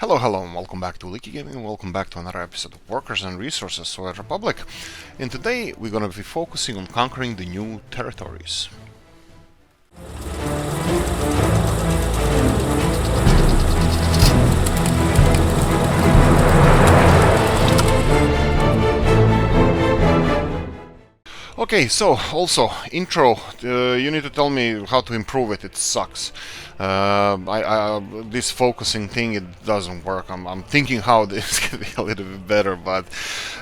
Hello, and welcome back to Oolykee Gaming, and welcome back to another episode of Workers and Resources Soviet Republic. And today we're going to be focusing on conquering the new territories. Okay, so also intro. You need to tell me how to improve it. It sucks. This focusing thing, it doesn't work. I'm thinking how this can be a little bit better, but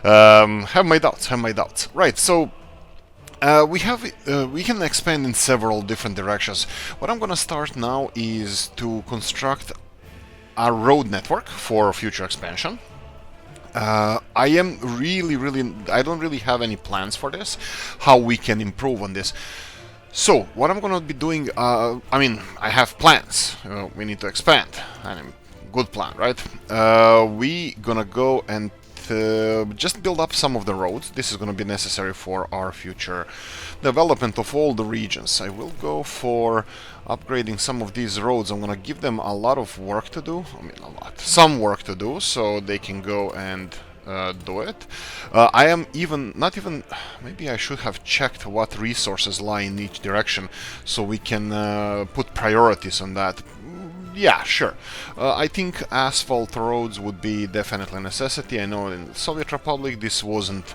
have my doubts. Right. So we can expand in several different directions. What I'm gonna start now is to construct a road network for future expansion. I don't really have any plans for this, how we can improve on this. So, what I'm gonna be doing, I have plans. We need to expand. Good plan, right? We gonna go and just build up some of the roads. This is gonna be necessary for our future development of all the regions. I will go for upgrading some of these roads. I'm gonna give them a lot of work to do. Some work to do, so they can go and do it. Maybe I should have checked what resources lie in each direction, so we can put priorities on that. Yeah, sure. I think asphalt roads would be definitely a necessity. I know in the Soviet Republic this wasn't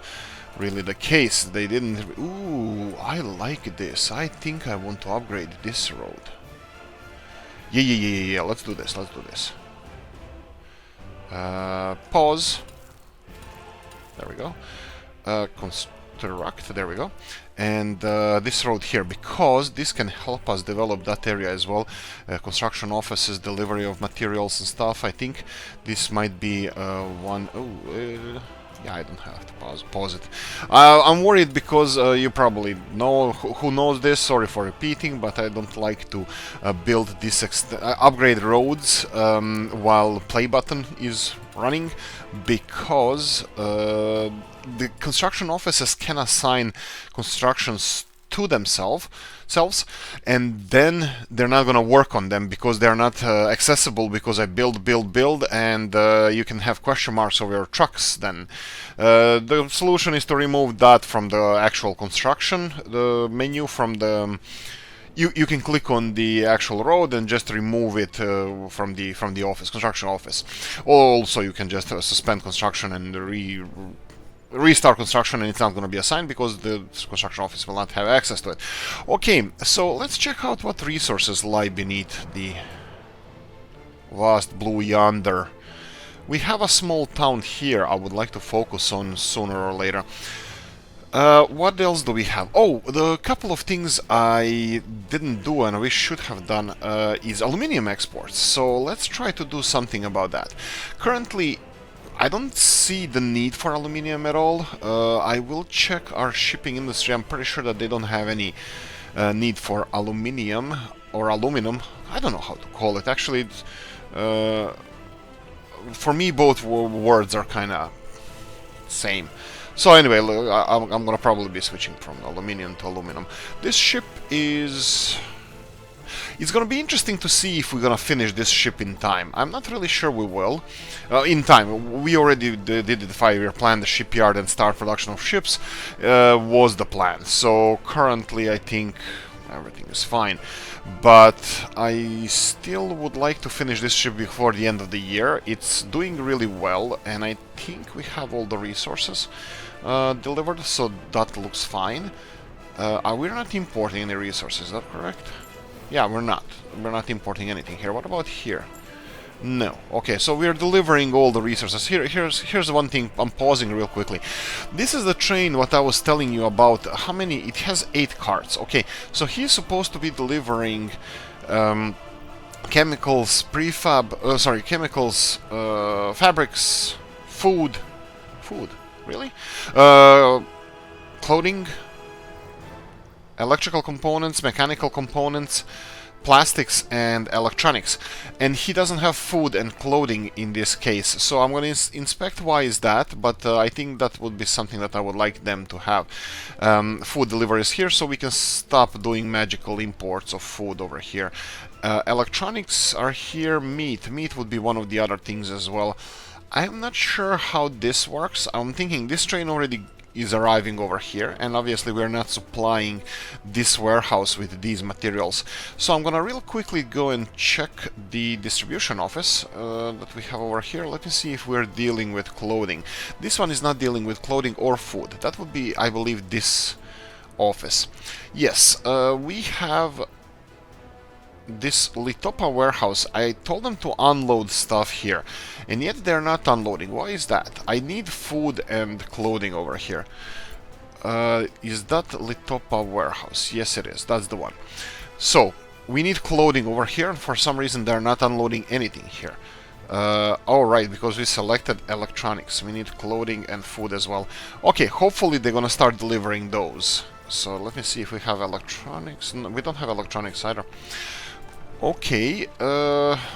really the case. They didn't... Ooh, I like this. I think I want to upgrade this road. Yeah. Let's do this. Pause. There we go. Construct. There we go. And this road here, because this can help us develop that area as well. Construction offices, delivery of materials and stuff. I think this might be one... yeah, I don't have to pause it. I'm worried because you probably know who knows this. Sorry for repeating, but I don't like to build this upgrade roads while play button is running, because the construction offices can assign constructions to themselves, and then they're not going to work on them because they're not accessible, because I build, and you can have question marks over your trucks then. The solution is to remove that from the actual construction, the menu from the... You can click on the actual road and just remove it from the office, construction office. Also, you can just suspend construction and restart construction, and it's not going to be assigned because the construction office will not have access to it. Okay, so let's check out what resources lie beneath the vast blue yonder. We have a small town here I would like to focus on sooner or later. What else do we have? Oh, the couple of things I didn't do and we should have done is aluminium exports. So let's try to do something about that. Currently, I don't see the need for aluminium at all. I will check our shipping industry. I'm pretty sure that they don't have any need for aluminium or aluminum. I don't know how to call it. Actually, for me, both words are kind of same. So anyway, I'm gonna probably be switching from aluminium to aluminum. This ship is... It's gonna be interesting to see if we're gonna finish this ship in time. I'm not really sure we will. In time. We already did the 5-year plan. The shipyard and start production of ships was the plan. So currently I think everything is fine. But I still would like to finish this ship before the end of the year. It's doing really well, and I think we have all the resources delivered, so that looks fine. We're not importing any resources, is that correct? Yeah, we're not. We're not importing anything here. What about here? No. Okay, so we're delivering all the resources. Here's one thing. I'm pausing real quickly. This is the train what I was telling you about. How many? It has 8 carts. Okay, so he's supposed to be delivering chemicals, chemicals, fabrics, food, really? Clothing, electrical components, mechanical components, plastics and electronics, and he doesn't have food and clothing in this case. So I'm going to inspect why is that, but I think that would be something that I would like them to have. Food deliveries here, so we can stop doing magical imports of food over here. Electronics are here. Meat would be one of the other things as well. I'm not sure how this works. I'm thinking this train already is arriving over here, and obviously we're not supplying this warehouse with these materials. So I'm gonna real quickly go and check the distribution office that we have over here. Let me see if we're dealing with clothing. This one is not dealing with clothing or food. That would be, I believe, this office. Yes, we have this Litopa warehouse. I told them to unload stuff here, and yet they're not unloading. Why is that? I need food and clothing over here. Is that Litopa warehouse? Yes, it is. That's the one. So we need clothing over here, and for some reason they're not unloading anything here. Alright, because we selected electronics. We need clothing and food as well. Okay, hopefully they're gonna start delivering those. So let me see if we have electronics. No, we don't have electronics either. Okay,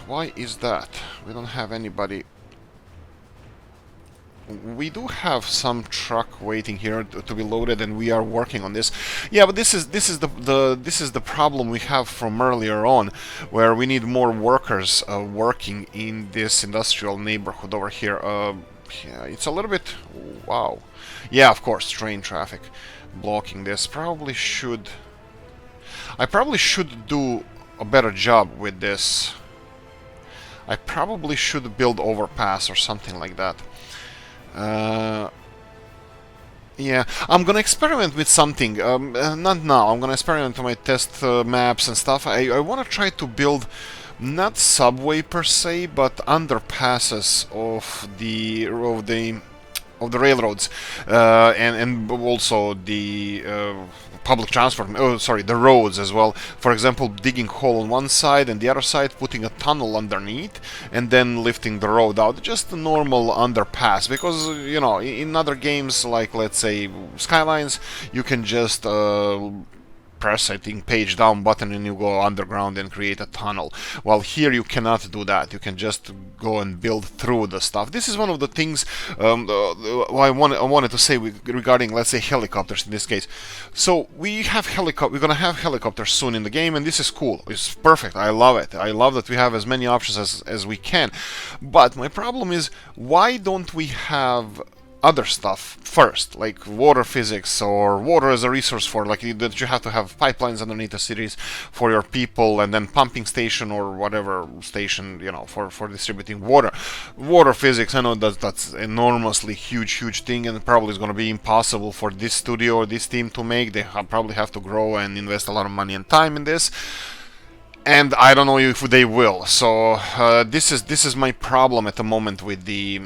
why is that? We don't have anybody. We do have some truck waiting here to be loaded, and we are working on this. Yeah, but this is the problem we have from earlier on, where we need more workers working in this industrial neighborhood over here. Yeah, it's a little bit. Wow. Yeah, of course, train traffic blocking this. I probably should do a better job with this. I probably should build overpass or something like that. Yeah, I'm gonna experiment with something. Not now. I'm gonna experiment with my test maps and stuff. I want to try to build not subway per se, but underpasses of the railroads, and also the public transport. Oh, sorry, the roads as well. For example, digging a hole on one side and the other side, putting a tunnel underneath, and then lifting the road out. Just a normal underpass, because you know, in other games like, let's say, Skylines, you can just press, I think, page down button and you go underground and create a tunnel. While here you cannot do that. You can just go and build through the stuff. This is one of the things I wanted to say regarding, let's say, helicopters in this case. So we're gonna have helicopters soon in the game, and this is cool. It's perfect. I love it. I love that we have as many options as we can. But my problem is, why don't we have other stuff first, like water physics, or water as a resource for, like, that you have to have pipelines underneath the cities for your people, and then pumping station or whatever station, you know, for distributing water. Water physics, I know that's enormously huge thing, and probably is going to be impossible for this studio or this team to make. They probably have to grow and invest a lot of money and time in this. And I don't know if they will. So this is my problem at the moment with the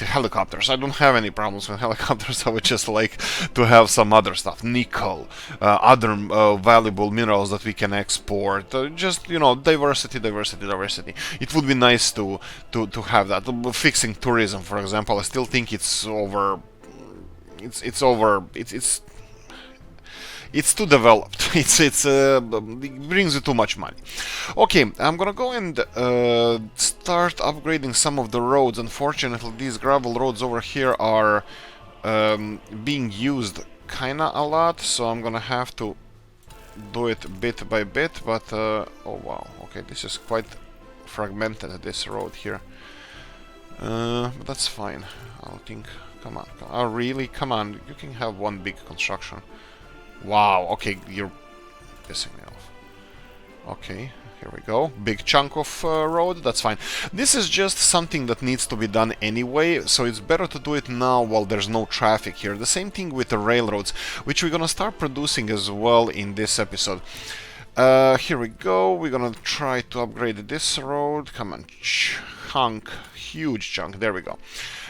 helicopters. I don't have any problems with helicopters. I would just like to have some other stuff, nickel, other valuable minerals that we can export. Just, you know, diversity. It would be nice to have that. Fixing tourism, for example, I still think it's over. It's too developed. It brings you too much money. Okay, I'm gonna go and start upgrading some of the roads. Unfortunately, these gravel roads over here are being used kinda a lot, so I'm gonna have to do it bit by bit. But oh wow, okay, this is quite fragmented, this road here. But that's fine. I think. Come on. Oh, really? Come on. You can have one big construction. Wow, okay, you're pissing me off. Okay, here we go. Big chunk of road, that's fine. This is just something that needs to be done anyway, so it's better to do it now while there's no traffic here. The same thing with the railroads, which we're gonna start producing as well in this episode. Here we go. We're gonna try to upgrade this road. Come on, chunk. Huge chunk. There we go.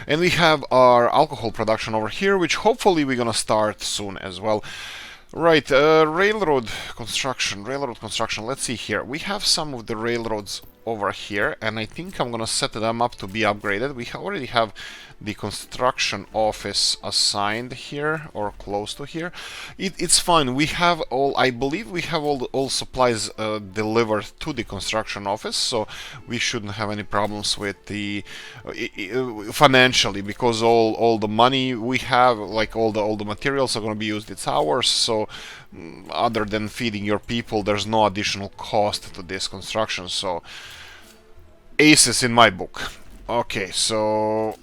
And we have our alcohol production over here, which hopefully we're gonna start soon as well. Right, railroad construction. Let's see here. We have some of the railroads over here, and I think I'm gonna set them up to be upgraded. We already have the construction office assigned here, or close to here. It's fine. We have all, I believe we have all supplies delivered to the construction office, so we shouldn't have any problems with the financially, because all the money we have, like all the materials are going to be used. It's ours, so other than feeding your people, there's no additional cost to this construction. So aces in my book. Okay, so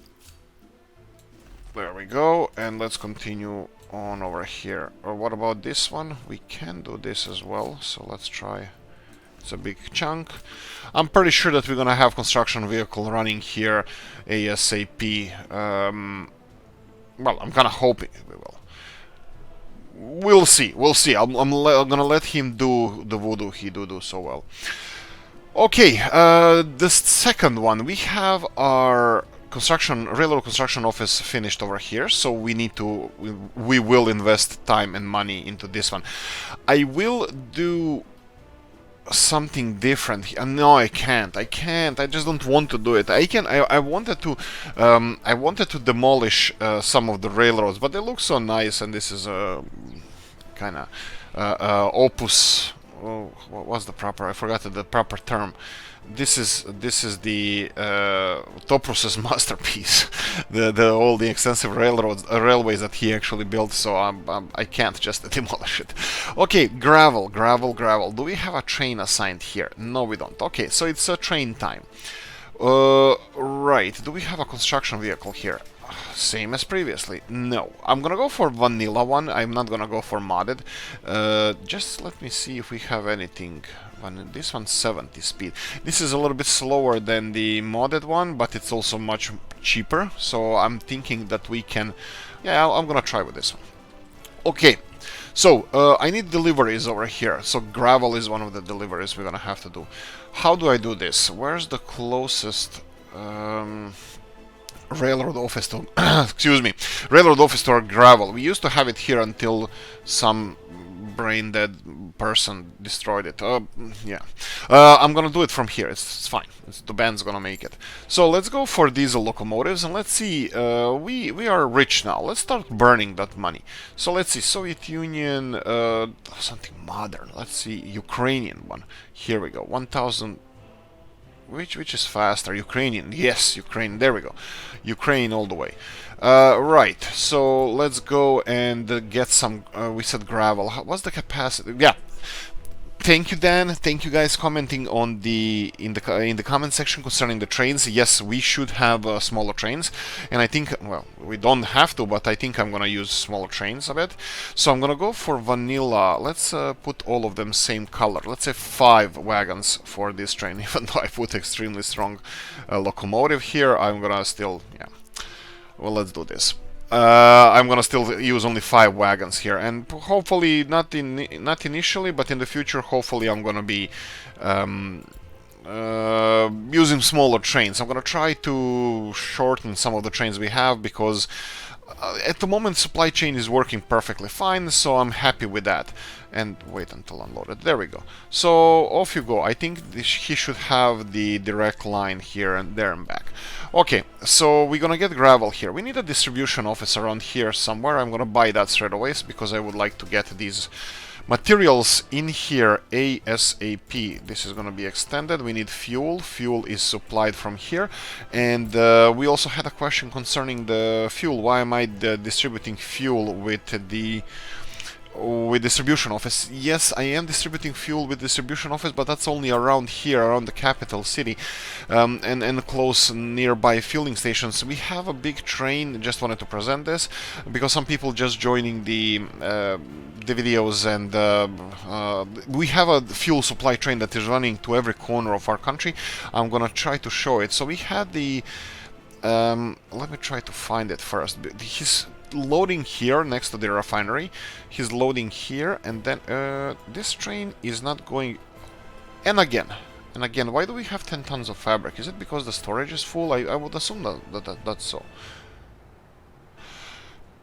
there we go, and let's continue on over here. Or what about this one? We can do this as well, so let's try. It's a big chunk. I'm pretty sure that we're gonna have construction vehicle running here ASAP. Well, I'm kinda hoping we will. We'll see, we'll see. I'm gonna let him do the voodoo he do so well. Okay, the second one, we have our railroad construction office finished over here, so we will invest time and money into this one. I will do something different. No, I can't. I just don't want to do it. I wanted to demolish some of the railroads, but they look so nice, and this is a kind of opus. Oh, what was the proper? I forgot the proper term. This is the Toprus's masterpiece. All the extensive railways that he actually built. So I can't just demolish it. Okay, gravel. Do we have a train assigned here? No, we don't. Okay, so it's a train time. Right. Do we have a construction vehicle here? Same as previously. No. I'm gonna go for vanilla one. I'm not gonna go for modded. Just let me see if we have anything. This one's 70 speed. This is a little bit slower than the modded one, but it's also much cheaper. So I'm thinking that we can... Yeah, I'm gonna try with this one. Okay. So, I need deliveries over here. So gravel is one of the deliveries we're gonna have to do. How do I do this? Where's the closest... railroad office to excuse me, railroad office to our gravel? We used to have it here until some brain dead person destroyed it. Yeah, I'm gonna do it from here. It's fine. The band's gonna make it. So let's go for diesel locomotives, and let's see. We are rich now. Let's start burning that money. So let's see. Soviet Union, something modern. Let's see. Ukrainian one. Here we go. 1,000. Which is faster? Ukrainian. Yes, Ukraine. There we go. Ukraine all the way. Right. So let's go and get some. We said gravel. What's the capacity? Yeah. Thank you, Dan. Thank you guys commenting on in the comment section concerning the trains. Yes, we should have smaller trains, and I think, well, we don't have to, but I think I'm gonna use smaller trains a bit. So I'm gonna go for vanilla. Let's put all of them same color. Let's say 5 wagons for this train. Even though I put extremely strong locomotive here, I'm gonna still, yeah. Well, let's do this. I'm gonna still use only 5 wagons here, and hopefully not initially, but in the future, hopefully I'm gonna be using smaller trains. I'm gonna try to shorten some of the trains we have, because at the moment supply chain is working perfectly fine, so I'm happy with that. And wait until unloaded. There we go. So off you go. I think he should have the direct line here and there and back. Okay, so we're gonna get gravel here. We need a distribution office around here somewhere. I'm gonna buy that straight away because I would like to get these materials in here ASAP. This is gonna be extended. We need fuel. Fuel is supplied from here. And we also had a question concerning the fuel. Why am I distributing fuel with distribution office? Yes, I am distributing fuel with distribution office, but that's only around here, around the capital city, and close nearby fueling stations. We have a big train. Just wanted to present this because some people just joining the videos, and we have a fuel supply train that is running to every corner of our country. I'm gonna try to show it. So we had the let me try to find it first. He's loading here next to the refinery. He's loading here, and then this train is not going. And again, why do we have 10 tons of fabric? Is it because the storage is full? I would assume that's so.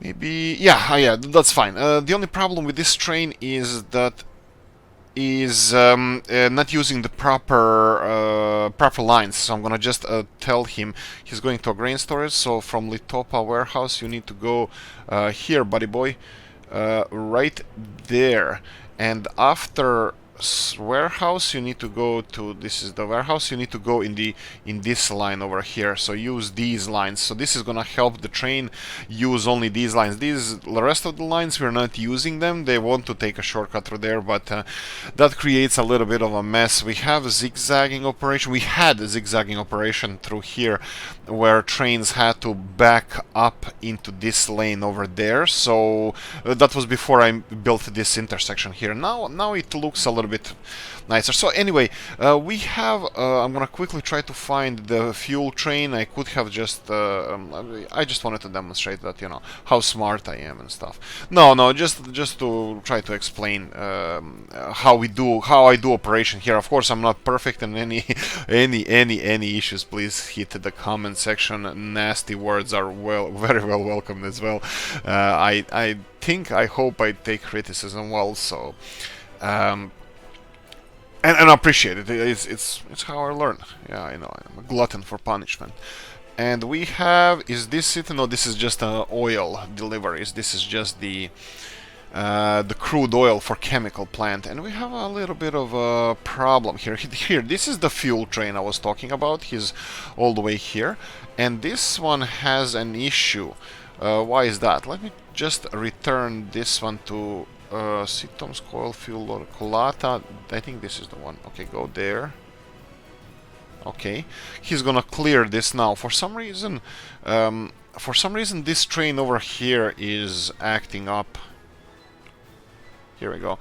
Maybe, yeah, that's fine. The only problem with this train is that not using the proper proper lines. So I'm gonna just tell him he's going to a grain storage. So from Litopa warehouse, you need to go here, buddy boy, right there. And after warehouse, you need to go to, this is the warehouse, you need to go in this line over here. So use these lines. So this is gonna help the train use only these lines. The rest of the lines, we're not using them. They want to take a shortcut through there, but that creates a little bit of a mess. We have a zigzagging operation. We had a zigzagging operation through here where trains had to back up into this lane over there. So that was before I built this intersection here. Now it looks a little bit nicer. So anyway, we have I'm gonna quickly try to find the fuel train. I could have just I just wanted to demonstrate that, you know, how smart I am and stuff. No, just to try to explain how I do operation here. Of course, I'm not perfect, and any issues, please hit the comment section. Nasty words are very well welcomed as well. I hope I take criticism well, so and I appreciate it. It's how I learn. Yeah, I know. I'm a glutton for punishment. And we have, is this it? No, this is just oil deliveries. This is just the crude oil for chemical plant. And we have a little bit of a problem here. Here, this is the fuel train I was talking about. He's all the way here. And this one has an issue. Why is that? Let me just return this one to Sitom's coil fuel or Colata. I think this is the one. Okay, go there. Okay, he's gonna clear this now. For some reason, this train over here is acting up. Here we go.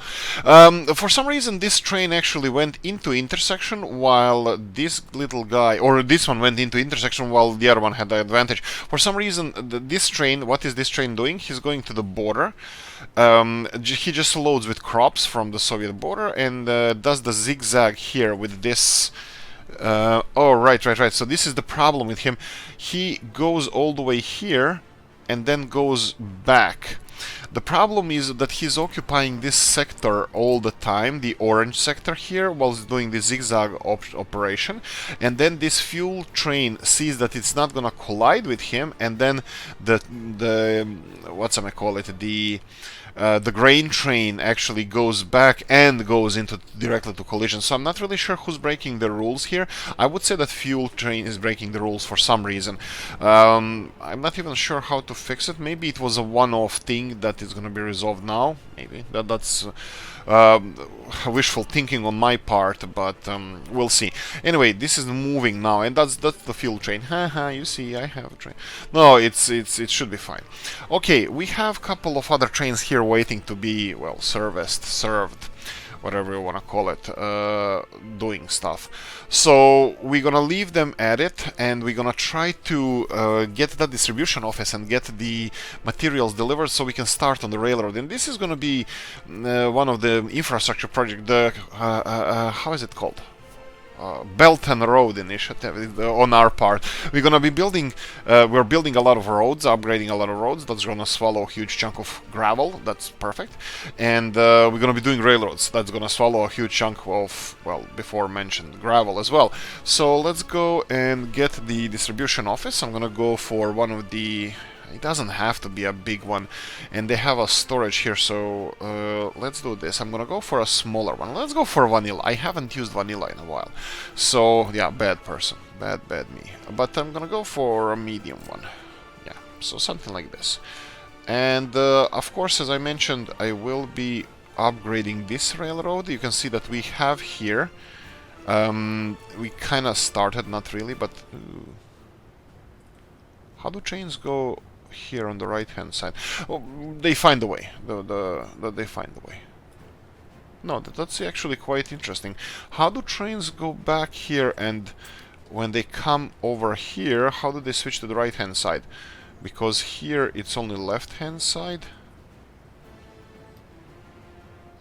For some reason, this train actually went into intersection while this little guy, or this one went into intersection while the other one had the advantage. For some reason, this train, what is this train doing? He's going to the border. He just loads with crops from the Soviet border and does the zigzag here with this. Oh, right. So this is the problem with him. He goes all the way here and then goes back. The problem is that he's occupying this sector all the time, the orange sector here, while he's doing the zigzag operation. And then this fuel train sees that it's not gonna collide with him, and then the what's I call it, the grain train actually goes back and goes into directly to collision. So I'm not really sure who's breaking the rules here. I would say that fuel train is breaking the rules for some reason. I'm not even sure how to fix it. Maybe it was a one-off thing that is going to be resolved now. Maybe that's wishful thinking on my part, but we'll see. Anyway, this is moving now, and that's the fuel train. Haha, you see, I have a train. No, it should be fine. Okay, we have a couple of other trains here waiting to be, well, served, whatever you want to call it, doing stuff. So we're gonna leave them at it, and we're gonna try to get that distribution office and get the materials delivered so we can start on the railroad. And this is gonna be one of the infrastructure project, the how is it called? Belt and Road Initiative on our part. We're gonna be building, we're building a lot of roads, upgrading a lot of roads. That's gonna swallow a huge chunk of gravel. That's perfect. And we're gonna be doing railroads. That's gonna swallow a huge chunk of, well, before mentioned gravel as well. So let's go and get the distribution office. I'm gonna go for one of the, it doesn't have to be a big one, and they have a storage here, so let's do this. I'm gonna go for a smaller one. Let's go for vanilla. I haven't used vanilla in a while, so yeah, bad person, bad me. But I'm gonna go for a medium one. Yeah, so something like this. And of course, as I mentioned, I will be upgrading this railroad. You can see that we have here, we kind of started, not really, but how do trains go here on the right hand side? Oh, they find a way. They find a way. No, that's actually quite interesting. How do trains go back here, and when they come over here, how do they switch to the right hand side? Because here it's only left hand side.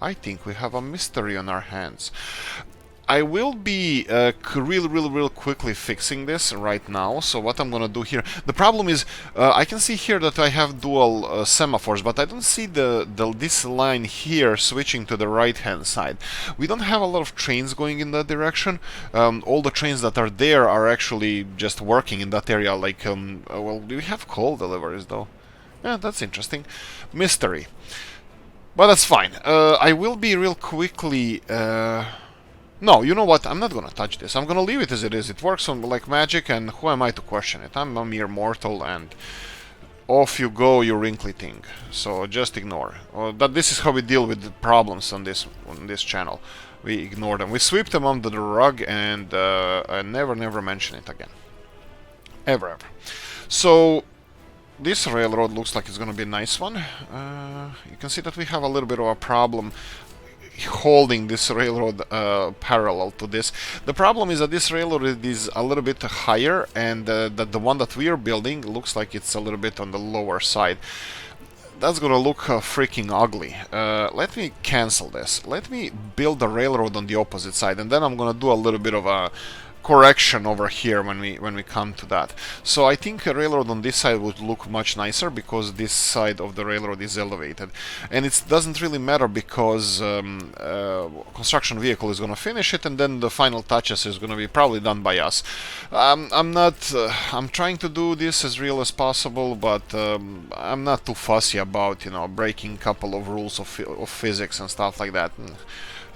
I think we have a mystery on our hands. I will be real quickly fixing this right now. So what I'm gonna do here, the problem is I can see here that I have dual semaphores, but I don't see this line here switching to the right hand side. We don't have a lot of trains going in that direction. All the trains that are there are actually just working in that area, like well, do we have coal deliveries though? Yeah, that's interesting. Mystery. But that's fine. I will be real quickly no, you know what? I'm not gonna touch this. I'm gonna leave it as it is. It works on like magic, and who am I to question it? I'm a mere mortal, and off you go, you wrinkly thing. So just ignore. That this is how we deal with the problems on this channel. We ignore them. We sweep them under the rug, and I never mention it again. Ever. So this railroad looks like it's gonna be a nice one. You can see that we have a little bit of a problem holding this railroad parallel to this. The problem is that this railroad is a little bit higher, and that the one that we are building looks like it's a little bit on the lower side. That's gonna look freaking ugly. Let me cancel this. Let me build the railroad on the opposite side, and then I'm gonna do a little bit of a correction over here when we come to that. So I think a railroad on this side would look much nicer because this side of the railroad is elevated, and it doesn't really matter because construction vehicle is going to finish it, and then the final touches is going to be probably done by us. I'm trying to do this as real as possible, but I'm not too fussy about, you know, breaking a couple of rules of physics and stuff like that.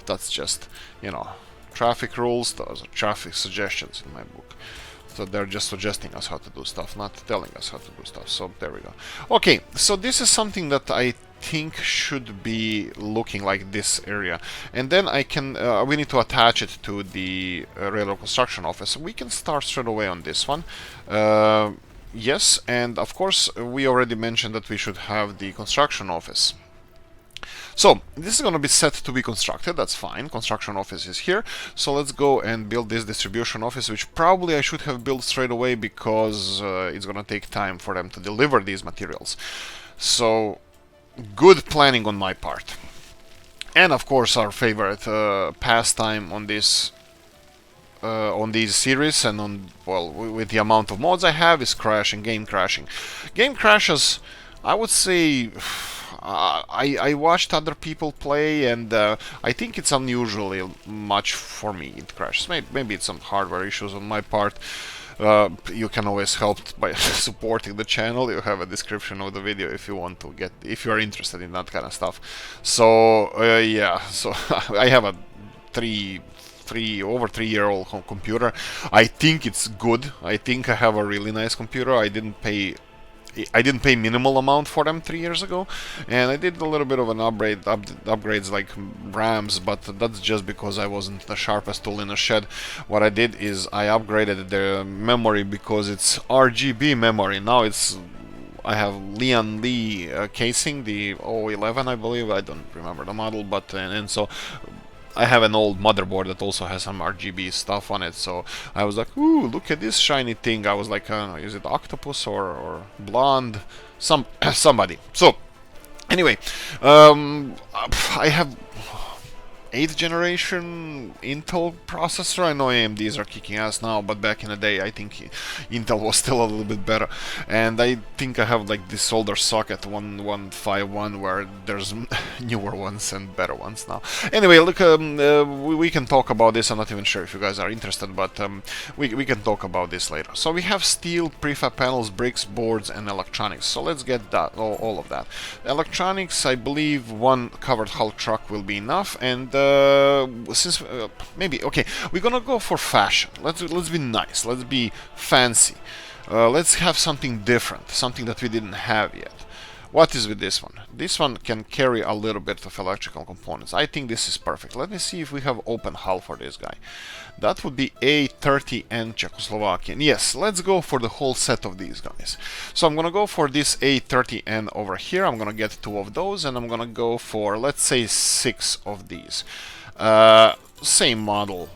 That's just, you know, traffic rules. Those are traffic suggestions in my book. So they're just suggesting us how to do stuff, not telling us how to do stuff. So there we go. Okay, so this is something that I think should be looking like this area. And then I can, we need to attach it to the railroad construction office. We can start straight away on this one. Yes, and of course we already mentioned that we should have the construction office. So this is going to be set to be constructed. That's fine. Construction office is here. So let's go and build this distribution office, which probably I should have built straight away because it's going to take time for them to deliver these materials. So good planning on my part. And of course our favorite pastime on this on these series and on, well, with the amount of mods I have, is crashing, game crashing. Game crashes, I would say. I watched other people play, and I think it's unusually much for me. It crashes. Maybe it's some hardware issues on my part. You can always help by supporting the channel. You have a description of the video if you want to get, if you are interested in that kind of stuff. So yeah, so I have a over 3-year-old home computer. I think it's good. I think I have a really nice computer. I didn't pay minimal amount for them 3 years ago, and I did a little bit of an upgrades like RAMs, but that's just because I wasn't the sharpest tool in the shed. What I did is I upgraded the memory because it's RGB memory. Now I have Lian Li casing, the 011 I believe, I don't remember the model, but and so I have an old motherboard that also has some RGB stuff on it, so I was like, ooh, look at this shiny thing. I was like, I don't know, is it octopus or blonde? Somebody. So, anyway, I have 8th generation Intel processor. I know AMDs are kicking ass now, but back in the day I think Intel was still a little bit better. And I think I have like this older socket 1151 where there's newer ones and better ones now. Anyway, look, we can talk about this. I'm not even sure if you guys are interested, but we can talk about this later. So we have steel, prefab panels, bricks, boards, and electronics. So let's get that, all of that. Electronics, I believe one covered hull truck will be enough, and since maybe okay, we're gonna go for fashion. Let's be nice. Let's be fancy. Let's have something different, something that we didn't have yet. What is with this one? This one can carry a little bit of electrical components. I think this is perfect. Let me see if we have open hull for this guy. That would be A30N Czechoslovakian. Yes, let's go for the whole set of these guys. So I'm gonna go for this A30N over here. I'm gonna get 2 of those, and I'm gonna go for, let's say, 6 of these. Same model,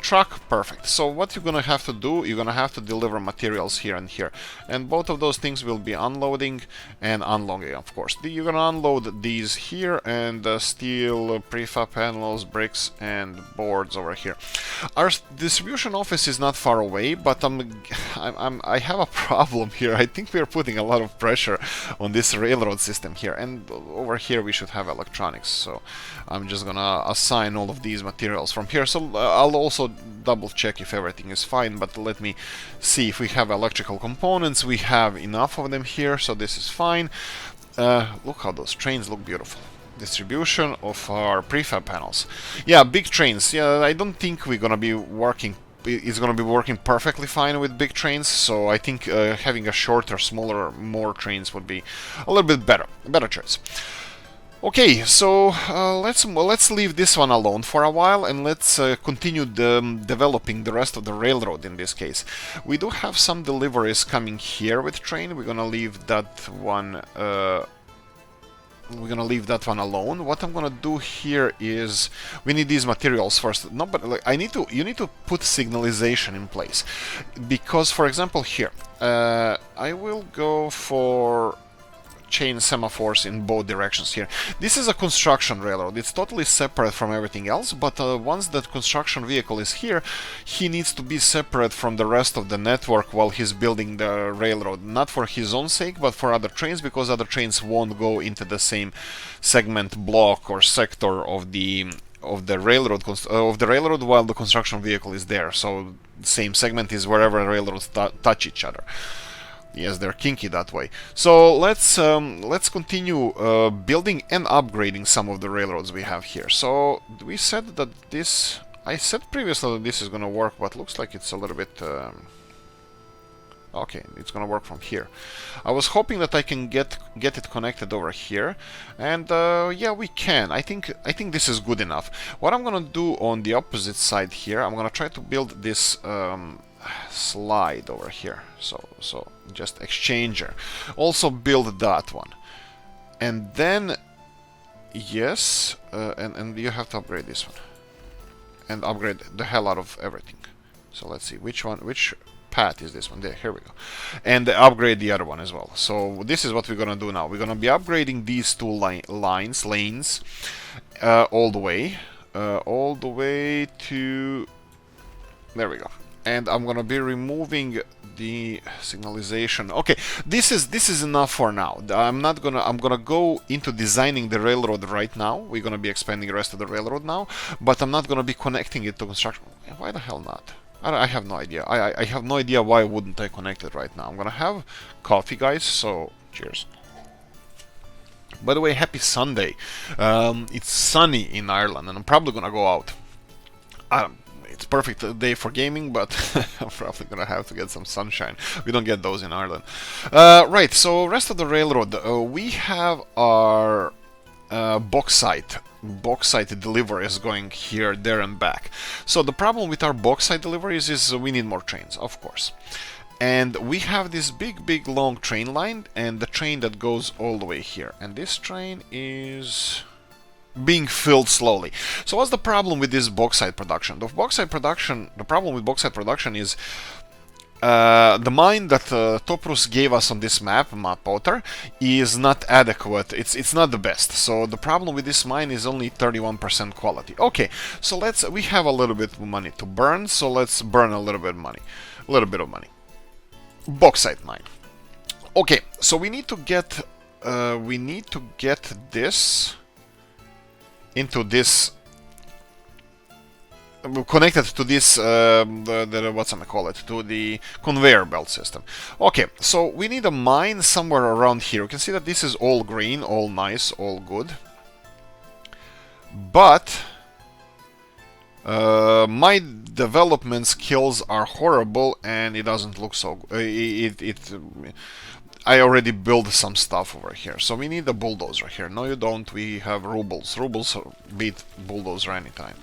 truck, perfect. So what you're gonna have to do, you're gonna have to deliver materials here and here, and both of those things will be unloading and unloading, of course. You're gonna unload these here, and steel, prefab panels, bricks, and boards over here. Our distribution office is not far away, but I have a problem here. I think we're putting a lot of pressure on this railroad system here, and over here we should have electronics. So I'm just gonna assign all of these materials from here. So I'll also double check if everything is fine, but let me see if we have electrical components. We have enough of them here, so this is fine. Look how those trains look beautiful. Distribution of our prefab panels. Yeah, big trains. Yeah, I don't think we're gonna be working. It's gonna be working perfectly fine with big trains. So I think having a shorter, smaller, more trains would be a little bit better. A better choice. Okay, so let's leave this one alone for a while, and let's continue developing the rest of the railroad. In this case, we do have some deliveries coming here with train. We're gonna leave that one. We're gonna leave that one alone. What I'm gonna do here is we need these materials first. No, but like, you need to put signalization in place, because, for example, here I will go for chain semaphores in both directions here. This is a construction railroad. It's totally separate from everything else, but once that construction vehicle is here, he needs to be separate from the rest of the network while he's building the railroad. Not for his own sake, but for other trains, because other trains won't go into the same segment, block, or sector of the railroad while the construction vehicle is there. So the same segment is wherever railroads touch each other. Yes, they're kinky that way. So let's continue building and upgrading some of the railroads we have here. So we said that this. I said previously that this is gonna work, but looks like it's a little bit. Okay, it's gonna work from here. I was hoping that I can get it connected over here, and yeah, we can. I think this is good enough. What I'm gonna do on the opposite side here, I'm gonna try to build this slide over here. So just exchanger. Also build that one, and then yes, and you have to upgrade this one, and upgrade the hell out of everything. So let's see which path is this one. There, here we go, and upgrade the other one as well. So this is what we're gonna do now. We're gonna be upgrading these two lanes all the way to there we go. And I'm gonna be removing the signalization. Okay, this is enough for now. I'm gonna go into designing the railroad right now. We're gonna be expanding the rest of the railroad now, but I'm not gonna be connecting it to construction. Why the hell not? I have no idea. I have no idea why wouldn't I connect it right now. I'm gonna have coffee, guys. So cheers. By the way, happy Sunday. It's sunny in Ireland, and I'm probably gonna go out. It's perfect day for gaming, but I'm probably gonna have to get some sunshine. We don't get those in Ireland. Right, so rest of the railroad, we have our bauxite deliveries going here, there, and back. So the problem with our bauxite deliveries is we need more trains, of course. And we have this big long train line, and the train that goes all the way here. And this train is being filled slowly. So what's the problem with this bauxite production? The problem with bauxite production is the mine that Toprus gave us on this map outer, is not adequate. It's not the best. So the problem with this mine is only 31% quality. Okay, so we have a little bit of money to burn, so let's burn a little bit of money. Bauxite mine. Okay, so we need to get this into this, connected to this what's I call it, to the conveyor belt system. Okay, so we need a mine somewhere around here. You can see that this is all green, all nice, all good, but my development skills are horrible, and it doesn't look so good. I already built some stuff over here, so we need a bulldozer here. No, you don't. We have rubles. Rubles beat bulldozer anytime.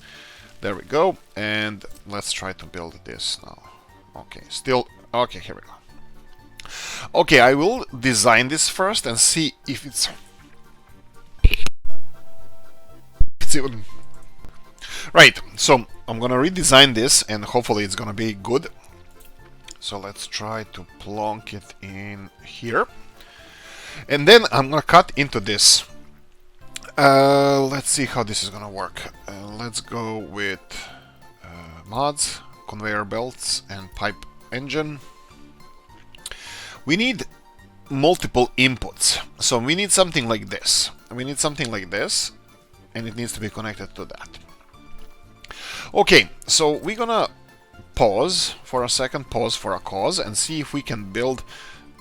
There we go, and let's try to build this now. Okay, okay, here we go. Okay, I will design this first and see if it's even right. So I'm gonna redesign this, and hopefully it's gonna be good. So let's try to plonk it in here. And then I'm gonna cut into this. Let's see how this is gonna work. Let's go with mods, conveyor belts, and pipe engine. We need multiple inputs. So we need something like this. We need something like this, and it needs to be connected to that. Okay, so we're gonna pause for a second, pause for a cause, and see if we can build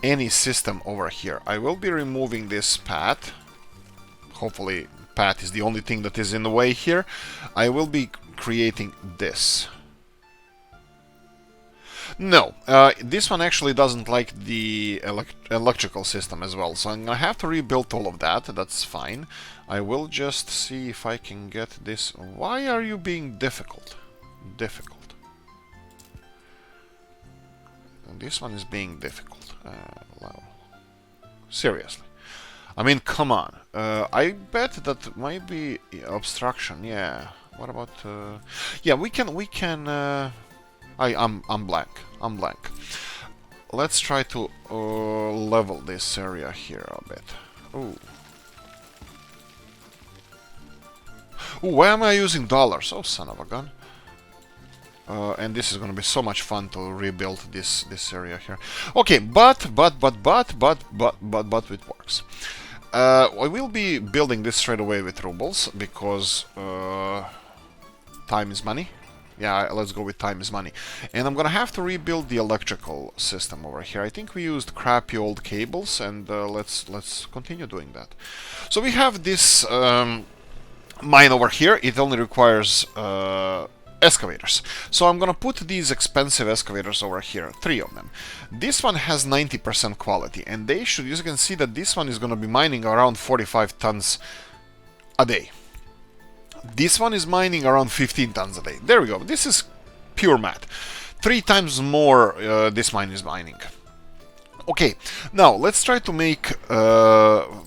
any system over here. I will be removing this path. Hopefully path is the only thing that is in the way here. I will be creating this. No, this one actually doesn't like the electrical system as well, so I'm gonna have to rebuild all of that. That's fine. I will just see if I can get this. Why are you being difficult? Difficult. This one is being difficult. Seriously. I mean, come on. I bet that might be obstruction. Yeah. What about? Yeah, we can. I'm blank. I'm blank. Let's try to level this area here a bit. Ooh. Ooh, why am I using dollars? Oh, son of a gun. And this is going to be so much fun to rebuild this area here. Okay, but it works. I will be building this straight away with rubles because time is money. Yeah, let's go with time is money. And I'm gonna have to rebuild the electrical system over here. I think we used crappy old cables, and let's continue doing that. So we have this mine over here. It only requires excavators. So I'm gonna put these expensive excavators over here, 3 of them. This one has 90% quality, and they should, you can see that this one is gonna be mining around 45 tons a day. This one is mining around 15 tons a day. There we go. This is pure math. 3 times more this mine is mining. Okay, now let's try to make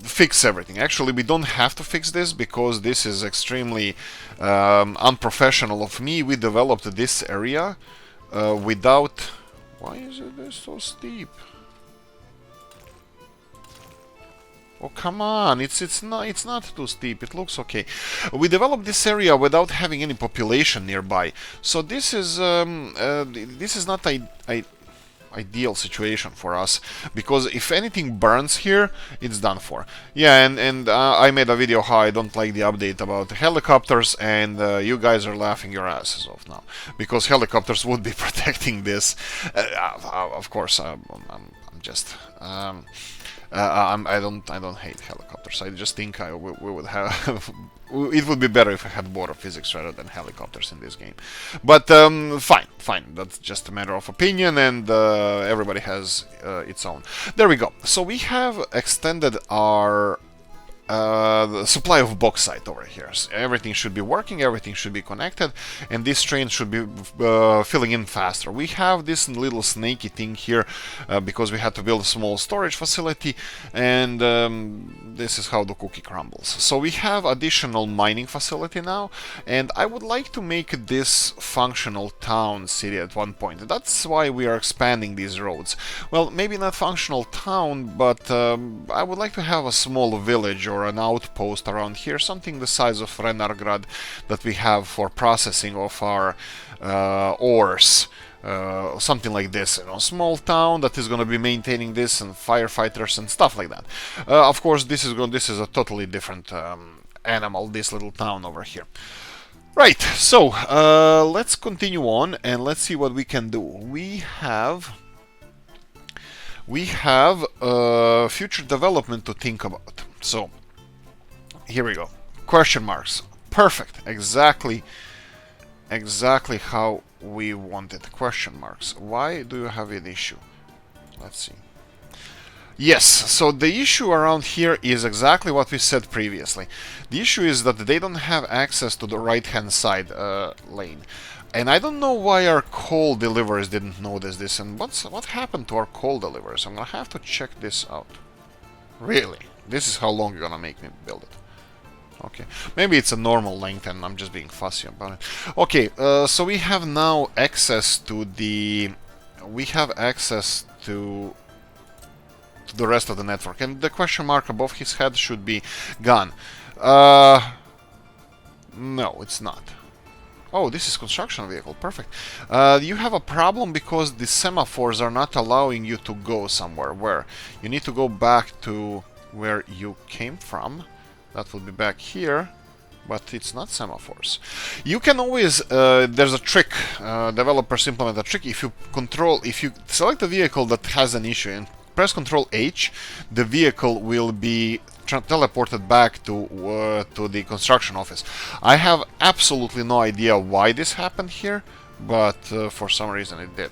fix everything. Actually, we don't have to fix this because this is extremely unprofessional of me. We developed this area without. Why is it so steep? Oh, come on, it's not too steep. It looks okay. We developed this area without having any population nearby, so this is not ideal situation for us, because if anything burns here, it's done for. Yeah, and I made a video how I don't like the update about helicopters, and you guys are laughing your asses off now, because helicopters would be protecting this. Of course, I'm just. I don't hate helicopters. I just think we would have. It would be better if I had water physics rather than helicopters in this game. But fine. That's just a matter of opinion, and everybody has its own. There we go. So we have extended our the supply of bauxite over here. So everything should be working, everything should be connected, and this train should be filling in faster. We have this little snaky thing here because we had to build a small storage facility, and this is how the cookie crumbles. So we have additional mining facility now, and I would like to make this functional town city at one point. That's why we are expanding these roads. Well, maybe not functional town, but I would like to have a small village or an outpost around here, something the size of Renargrad that we have for processing of our ores. Something like this, small town that is going to be maintaining this, and firefighters and stuff like that. Of course, this is a totally different animal, this little town over here. Right, so let's continue on and let's see what we can do. We have future development to think about. So here we go. Question marks. Perfect. Exactly how we wanted. Question marks. Why do you have an issue? Let's see. Yes, so the issue around here is exactly what we said previously. The issue is that they don't have access to the right-hand side lane. And I don't know why our coal deliverers didn't notice this, and what happened to our coal deliverers? I'm gonna have to check this out. Really? This is how long you're gonna make me build it. Okay, maybe it's a normal length and I'm just being fussy about it. Okay, so we have now access to the... We have access to the rest of the network, and the question mark above his head should be gone. No, it's not. Oh, this is construction vehicle. Perfect. You have a problem because the semaphores are not allowing you to go somewhere. Where? You need to go back to where you came from. That will be back here. But it's not semaphores. You can always... there's a trick. Developers implement a trick. If you select a vehicle that has an issue and press Ctrl H, the vehicle will be teleported back to the construction office. I have absolutely no idea why this happened here, but for some reason it did.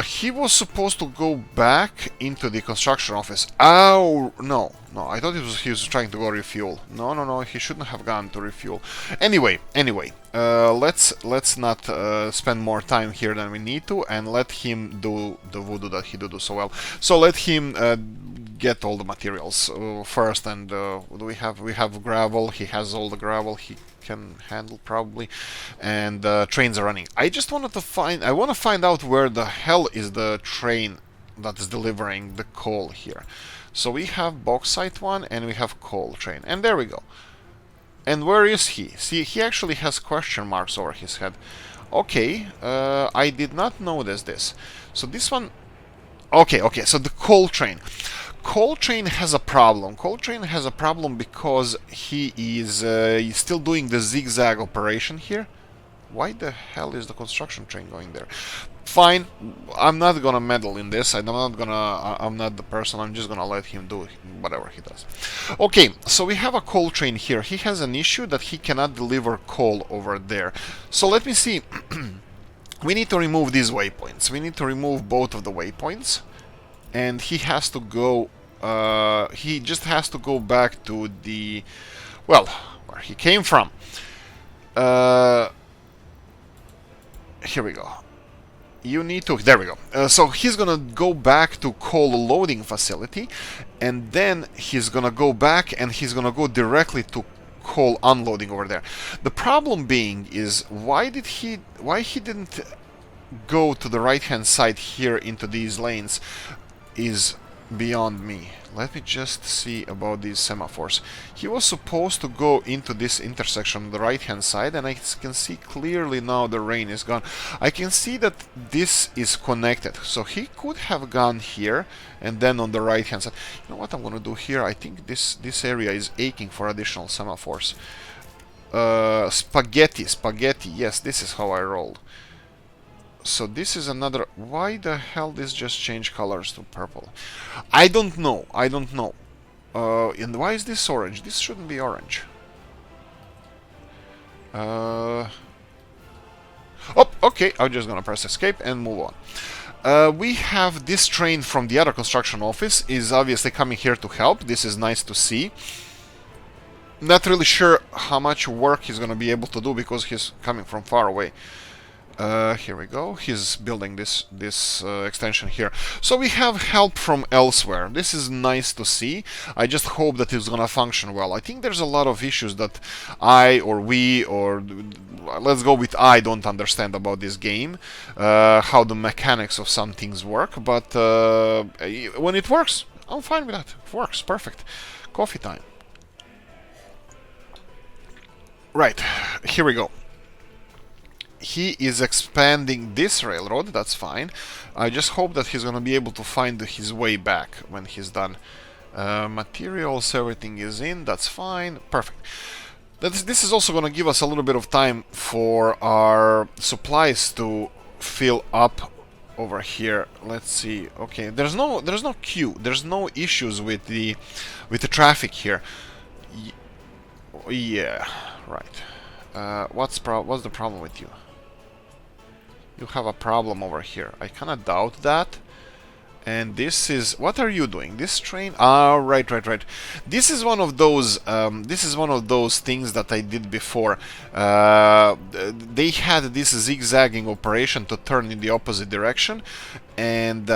He was supposed to go back into the construction office. Oh, no. I thought he was trying to go refuel. No, he shouldn't have gone to refuel. Anyway, let's not spend more time here than we need to, and let him do the voodoo that he do so well. So let him get all the materials first, and we have gravel. He has all the gravel he can handle probably, and trains are running. I want to find out where the hell is the train that is delivering the coal here. So we have bauxite one and we have coal train, and there we go. And where is he? See, he actually has question marks over his head. Okay, I did not notice this. So this one... Okay, so the coal train. Coal train has a problem. Coal train has a problem because he is he's still doing the zigzag operation here. Why the hell is the construction train going there? Fine, I'm not gonna meddle in this. I'm not the person. I'm just gonna let him do whatever he does. Okay, so we have a coal train here. He has an issue that he cannot deliver coal over there. So let me see. We need to remove these waypoints. We need to remove both of the waypoints. And he has to go... he just has to go back to the... Well, where he came from. Here we go. You need to... There we go. So he's gonna go back to coal loading facility, and then he's gonna go back and he's gonna go directly to coal unloading over there. The problem being is why he didn't go to the right hand side here into these lanes is beyond me. Let me just see about these semaphores. He was supposed to go into this intersection on the right hand side, and I can see clearly now the rain is gone. I can see that this is connected, so he could have gone here and then on the right hand side. You know what I'm gonna do here? I think this area is aching for additional semaphores. Spaghetti, yes, this is how I rolled. So this is another... Why the hell this just changed colors to purple? I don't know. And why is this orange? This shouldn't be orange. Oh, okay. I'm just gonna press escape and move on. We have this train from the other construction office is obviously coming here to help. This is nice to see. Not really sure how much work he's gonna be able to do because he's coming from far away. Here we go. He's building this extension here. So we have help from elsewhere. This is nice to see. I just hope that it's gonna function well. I think there's a lot of issues that let's go with I don't understand about this game, how the mechanics of some things work, but when it works, I'm fine with that. It works, perfect. Coffee time. Right, here we go. He is expanding this railroad, that's fine. I just hope that he's gonna be able to find his way back when he's done. Materials, everything is in, that's fine, perfect. This is also gonna give us a little bit of time for our supplies to fill up over here. Let's see. Okay, there's no queue, there's no issues with the traffic here. Yeah, right. What's the problem with you? You have a problem over here. I kinda doubt that. And this is... What are you doing? This train... Ah, right. This is one of those... things that I did before. They had this zigzagging operation to turn in the opposite direction. And...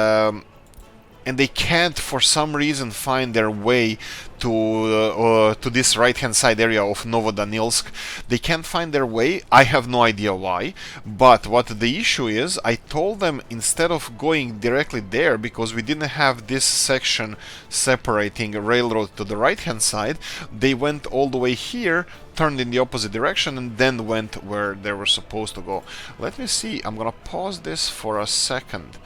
and they can't for some reason find their way to this right hand side area of Novodanilsk. They can't find their way. I have no idea why, but what the issue is, I told them instead of going directly there, because we didn't have this section separating a railroad to the right hand side, they went all the way here, turned in the opposite direction, and then went where they were supposed to go. Let me see. I'm gonna pause this for a second.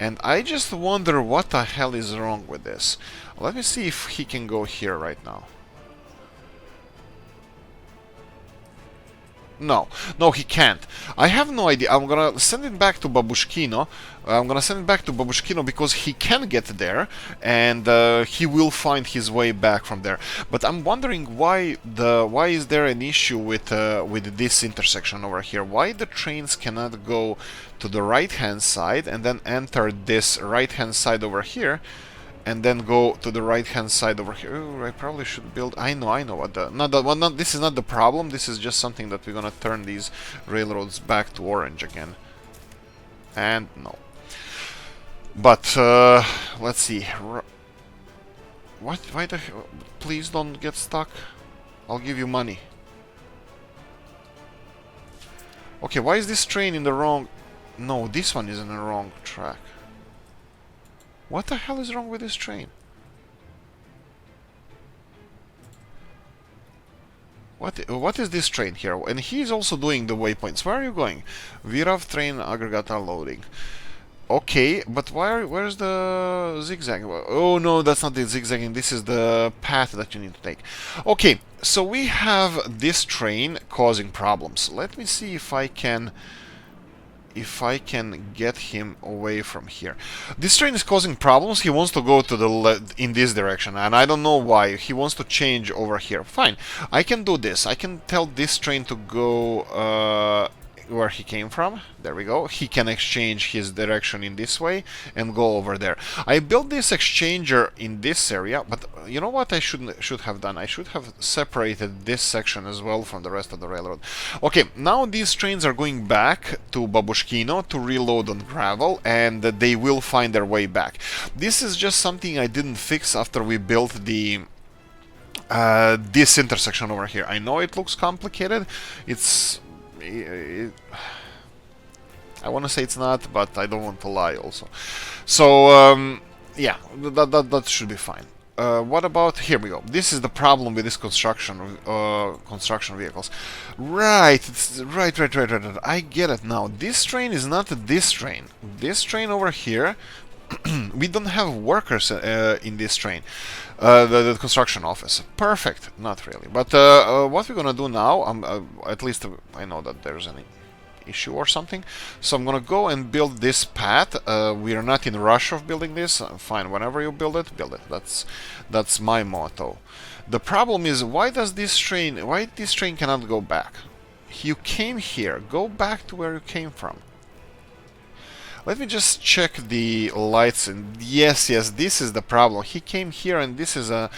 And I just wonder what the hell is wrong with this. Let me see if he can go here right now. No, no, he can't. I have no idea. I'm gonna send it back to Babushkino. Because he can get there, and he will find his way back from there. But I'm wondering why is there an issue with this intersection over here? Why the trains cannot go to the right hand side and then enter this right hand side over here, and then go to the right hand side over here? Ooh, I probably should build. I know what this is not the problem. This is just something that we're gonna turn these railroads back to orange again. And no. But let's see. What? Why the hell? Please don't get stuck. I'll give you money. Okay, why is this train in the wrong? No, this one is in the wrong track. What the hell is wrong with this train? What is this train here? And he's also doing the waypoints. Where are you going? Virov train aggregate are loading. Okay, but where's the zigzag? Oh no, that's not the zigzagging. This is the path that you need to take. Okay, so we have this train causing problems. Let me see if I can get him away from here. This train is causing problems. He wants to go to the in this direction, and I don't know why. He wants to change over here. Fine, I can do this. I can tell this train to go where he came from. There we go. He can exchange his direction in this way and go over there. I built this exchanger in this area, but you know what I should have done? I should have separated this section as well from the rest of the railroad. Okay, now these trains are going back to Babushkino to reload on gravel, and they will find their way back. This is just something I didn't fix after we built the this intersection over here. I know it looks complicated. I want to say it's not, but I don't want to lie also. So yeah, that should be fine. What about, here we go. This is the problem with this construction vehicles. Right, right. I get it now. This train is not this train. This train over here, we don't have workers in this train. The construction office. Perfect. Not really. But what we're gonna do now, at least I know that there's an issue or something. So I'm gonna go and build this path. We are not in a rush of building this. Fine, whenever you build it, build it. That's my motto. The problem is, why this train cannot go back? You came here. Go back to where you came from. Let me just check the lights, and yes, this is the problem. He came here, and this is a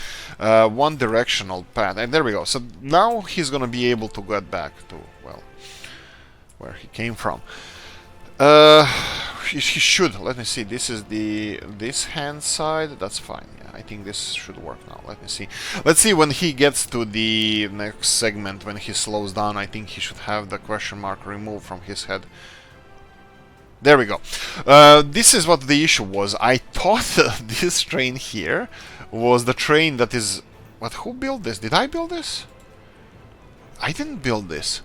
one-directional path, and there we go. So now he's gonna be able to get back to, well, where he came from. He should. Let me see. This is this hand side. That's fine. Yeah, I think this should work now. Let me see. Let's see when he gets to the next segment. When he slows down, I think he should have the question mark removed from his head. There we go. This is what the issue was. I thought this train here was the train that is... What? Who built this? Did I build this? I didn't build this.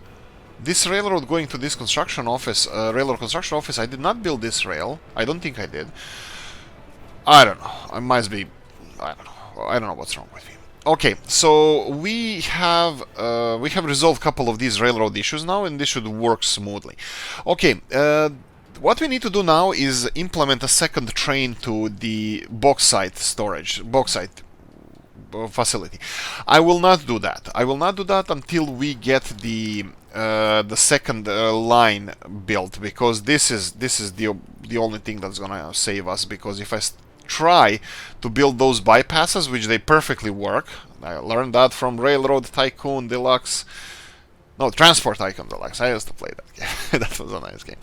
This railroad going to this construction office, railroad construction office, I did not build this rail. I don't think I did. I don't know. I must be... I don't know. I don't know what's wrong with me. Okay, so we have resolved a couple of these railroad issues now, and this should work smoothly. Okay, what we need to do now is implement a second train to the bauxite storage, bauxite facility. I will not do that. I will not do that until we get the second line built, because this is the only thing that's gonna save us. Because if I try to build those bypasses, which they perfectly work, I learned that from Railroad Tycoon Deluxe. No, Transport Icon Deluxe. I used to play that game. That was a nice game.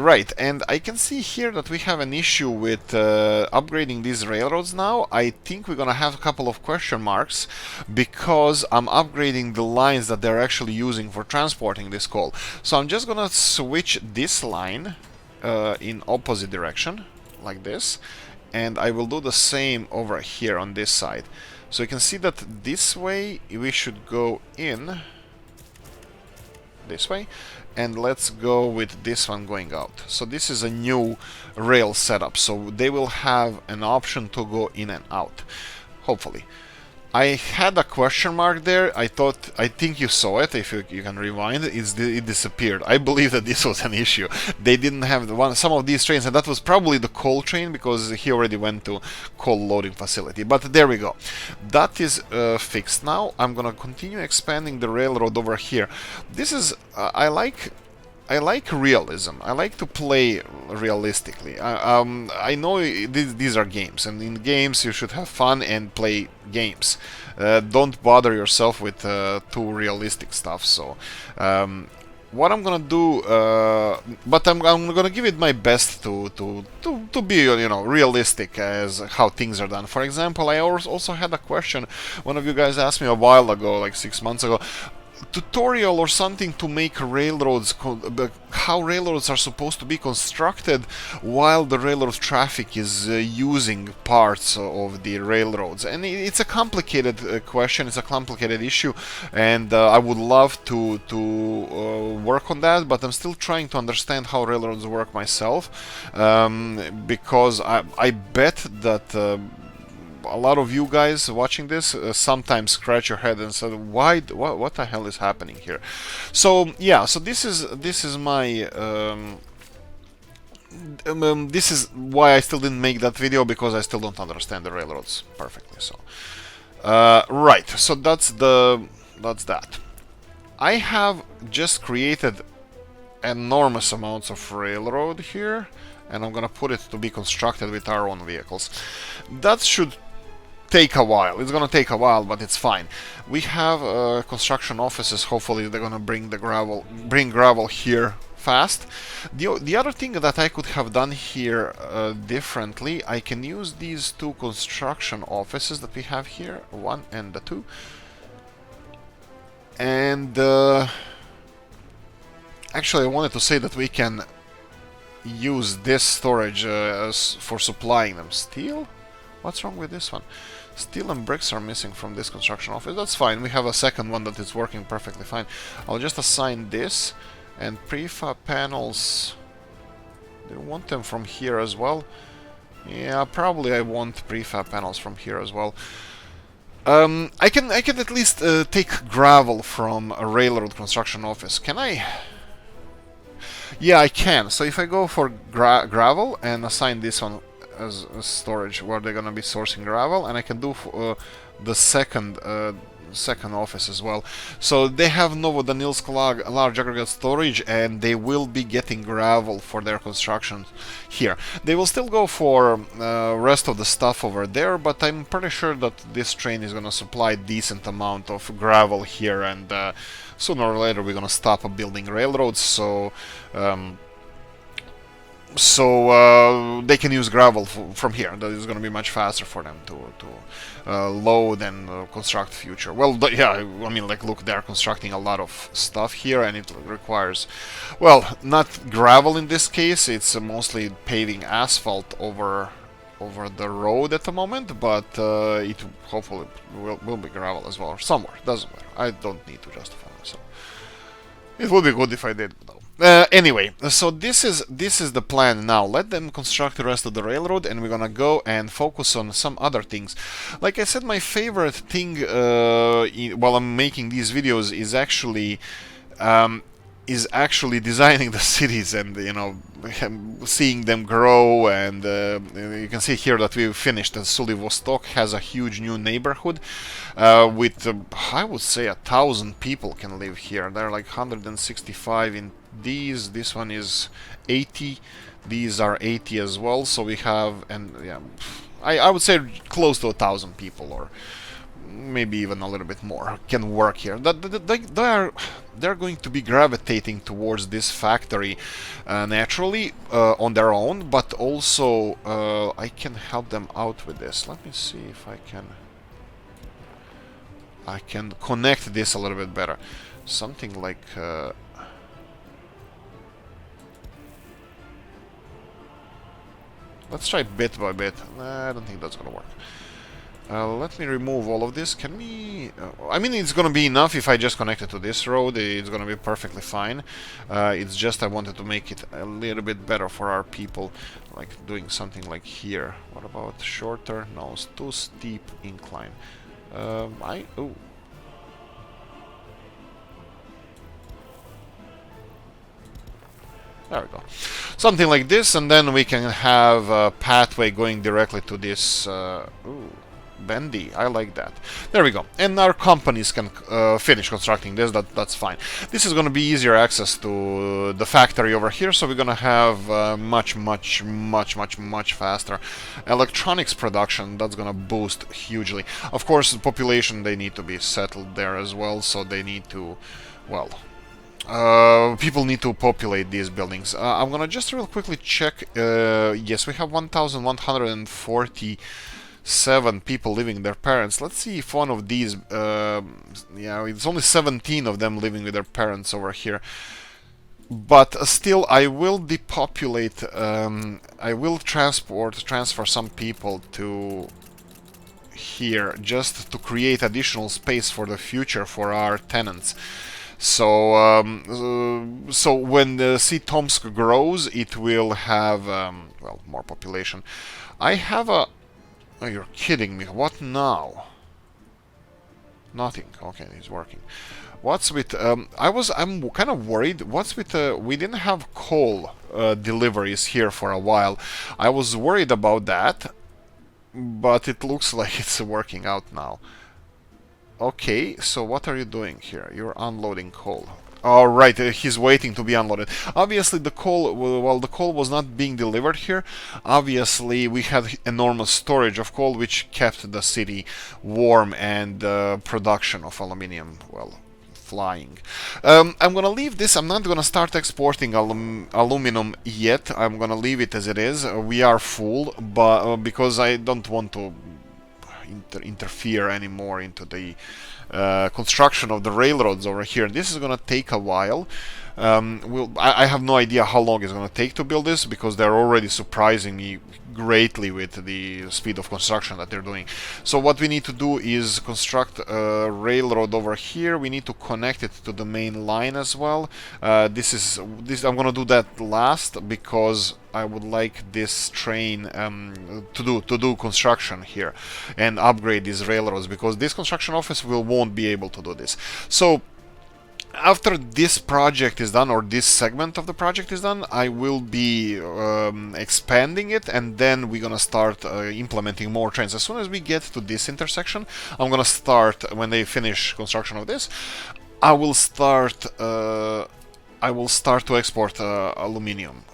Right, and I can see here that we have an issue with upgrading these railroads now. I think we're gonna have a couple of question marks because I'm upgrading the lines that they're actually using for transporting this coal. So I'm just gonna switch this line in opposite direction, like this, and I will do the same over here on this side. So you can see that this way we should go in this way, and let's go with this one going out. So this is a new rail setup, so they will have an option to go in and out, hopefully. I had a question mark there. I think you saw it. If you can rewind, it disappeared. I believe that this was an issue. They didn't have some of these trains, and that was probably the coal train because he already went to coal loading facility. But there we go. That is fixed now. I'm gonna continue expanding the railroad over here. This is I like realism. I like to play realistically. I know these are games, and in games you should have fun and play games. Don't bother yourself with too realistic stuff. So, what I'm gonna do, but I'm gonna give it my best to be realistic as how things are done. For example, I also had a question. One of you guys asked me a while ago, like 6 months ago, tutorial or something to make railroads, how railroads are supposed to be constructed while the railroad traffic is using parts of the railroads. And it's a complicated question, it's a complicated issue, and I would love to work on that, but I'm still trying to understand how railroads work myself, because I bet that a lot of you guys watching this sometimes scratch your head and say, what the hell is happening here? So yeah, so this is my this is why I still didn't make that video, because I still don't understand the railroads perfectly. So right, so that's that. I have just created enormous amounts of railroad here, and I'm gonna put it to be constructed with our own vehicles. That should take a while. It's gonna take a while, but it's fine. We have construction offices. Hopefully they're gonna bring gravel here fast. The other thing that I could have done here differently, I can use these two construction offices that we have here, 1 and 2, and actually I wanted to say that we can use this storage for supplying them. Steel? What's wrong with this one? Steel and bricks are missing from this construction office. That's fine. We have a second one that is working perfectly fine. I'll just assign this, and prefab panels. Do you want them from here as well? Yeah, probably I want prefab panels from here as well. I can at least take gravel from a railroad construction office. Can I? Yeah, I can. So if I go for gravel and assign this one as storage, where they're gonna be sourcing gravel, and I can do the second office as well. So they have Novodanilsk large aggregate storage, and they will be getting gravel for their construction here. They will still go for rest of the stuff over there, but I'm pretty sure that this train is gonna supply a decent amount of gravel here, and sooner or later we're gonna stop building railroads, so they can use gravel from here. That is going to be much faster for them to load and construct future. Well, yeah, I mean, like, look, they're constructing a lot of stuff here, and it requires, well, not gravel in this case. It's mostly paving asphalt over the road at the moment, but it hopefully will be gravel as well, or somewhere. Doesn't matter. I don't need to justify myself. It would be good if I did, though. Anyway, so this is the plan now. Let them construct the rest of the railroad, and we're gonna go and focus on some other things. Like I said, my favorite thing while I'm making these videos is actually designing the cities, and seeing them grow. And you can see here that we've finished. And Sulivostok has a huge new neighborhood with I would say 1,000 people can live here. There are like 165 in these. This one is 80. These are 80 as well. So we have, and yeah, I would say close to 1,000 people, or maybe even a little bit more can work here. They're going to be gravitating towards this factory naturally on their own, but also I can help them out with this. Let me see if I can connect this a little bit better. Something like let's try bit by bit. I don't think that's gonna work. Let me remove all of this. Can we... I mean, it's gonna be enough if I just connect it to this road. It's gonna be perfectly fine. It's just I wanted to make it a little bit better for our people. Like doing something like here. What about shorter? No, it's too steep incline. Oh. There we go. Something like this, and then we can have a pathway going directly to this... ooh. Bendy, I like that. There we go. And our companies can finish constructing this, that's fine. This is going to be easier access to the factory over here, so we're going to have much faster electronics production. That's going to boost hugely. Of course, the population, they need to be settled there as well, so they need to, well... people need to populate these buildings. I'm going to just real quickly check. Yes, we have 1,147 people living with their parents. Let's see if one of these, yeah, it's only 17 of them living with their parents over here. But still, I will depopulate, I will transfer some people to here, just to create additional space for the future for our tenants. So, so when the Tomsk grows, it will have, well, more population. I have a... Oh, you're kidding me. What now? Nothing. Okay, it's working. What's with... I'm kind of worried. What's with... we didn't have coal deliveries here for a while. I was worried about that, but it looks like it's working out now. Okay, so what are you doing here? You're unloading coal. All right, he's waiting to be unloaded. Obviously, the coal, while the coal was not being delivered here, obviously we had enormous storage of coal, which kept the city warm and production of aluminium, well, flying. I'm gonna leave this. I'm not gonna start exporting aluminum yet. I'm gonna leave it as it is. We are full, but because I don't want to interfere anymore into the construction of the railroads over here. This is gonna take a while. I have no idea how long it's gonna take to build this, because they're already surprising me greatly with the speed of construction that they're doing. So what we need to do is construct a railroad over here. We need to connect it to the main line as well. I'm gonna do that last, because I would like this train to do construction here and upgrade these railroads, because this construction office won't be able to do this. So after this project is done, or this segment of the project is done, I will be expanding it, and then we're gonna start implementing more trains. As soon as we get to this intersection, I'm gonna start, when they finish construction of this, I will start to export aluminum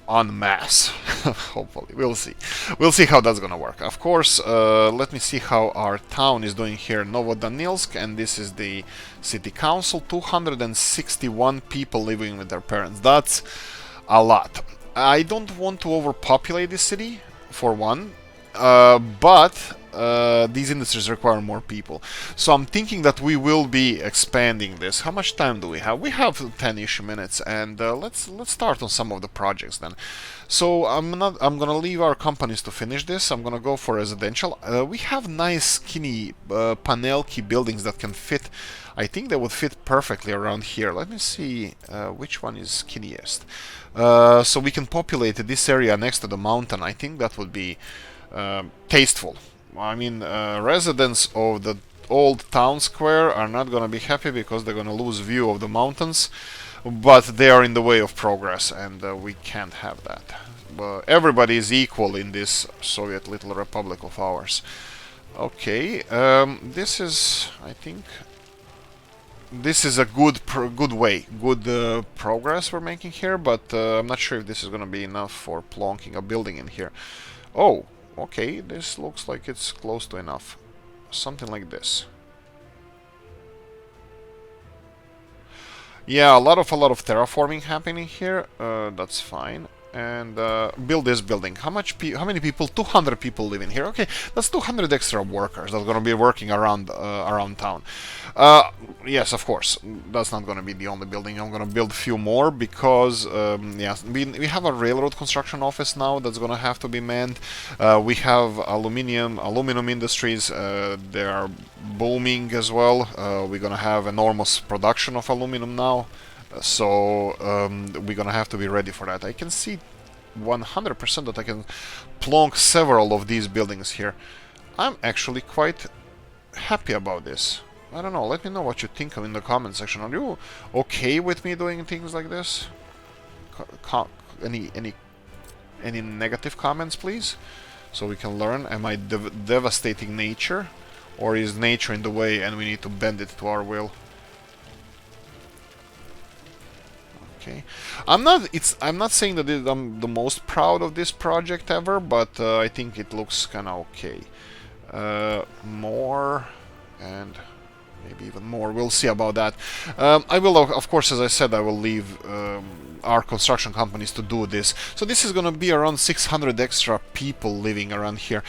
en masse. Hopefully, we'll see how that's gonna work. Of course, let me see how our town is doing here, Novodanilsk, and this is the city council. 261 people living with their parents. That's a lot. I don't want to overpopulate this city, for one, but these industries require more people. So I'm thinking that we will be expanding this. How much time do we have? We have 10-ish minutes, and let's start on some of the projects then. So I'm gonna leave our companies to finish this. I'm gonna go for residential. We have nice skinny panelki buildings that can fit. I think they would fit perfectly around here. Let me see which one is skinniest. So we can populate this area next to the mountain. I think that would be tasteful. I mean, residents of the old town square are not gonna be happy, because they're gonna lose view of the mountains, but they are in the way of progress, and we can't have that. Everybody is equal in this Soviet little republic of ours. Okay, this is, I think, this is a good progress we're making here, but I'm not sure if this is gonna be enough for plonking a building in here. Oh, Okay, this looks like it's close to enough. Something like this. Yeah, a lot of terraforming happening here. That's fine. And build this building. How many people? 200 people live in here. Okay, that's 200 extra workers that are gonna be working around town. Yes, of course. That's not gonna be the only building. I'm gonna build a few more because yes, we have a railroad construction office now that's gonna have to be manned. We have aluminum industries. They are booming as well. We're gonna have enormous production of aluminum now. So we're gonna have to be ready for that. I can see 100% that I can plonk several of these buildings here. I'm actually quite happy about this. I don't know, let me know what you think in the comment section. Are you okay with me doing things like this? Any negative comments, please? So we can learn. Am I devastating nature? Or is nature in the way and we need to bend it to our will? Okay, I'm not saying that I'm the most proud of this project ever, but I think it looks kind of okay. More and maybe even more. We'll see about that. I will, of course, as I said, I will leave our construction companies to do this. So this is going to be around 600 extra people living around here.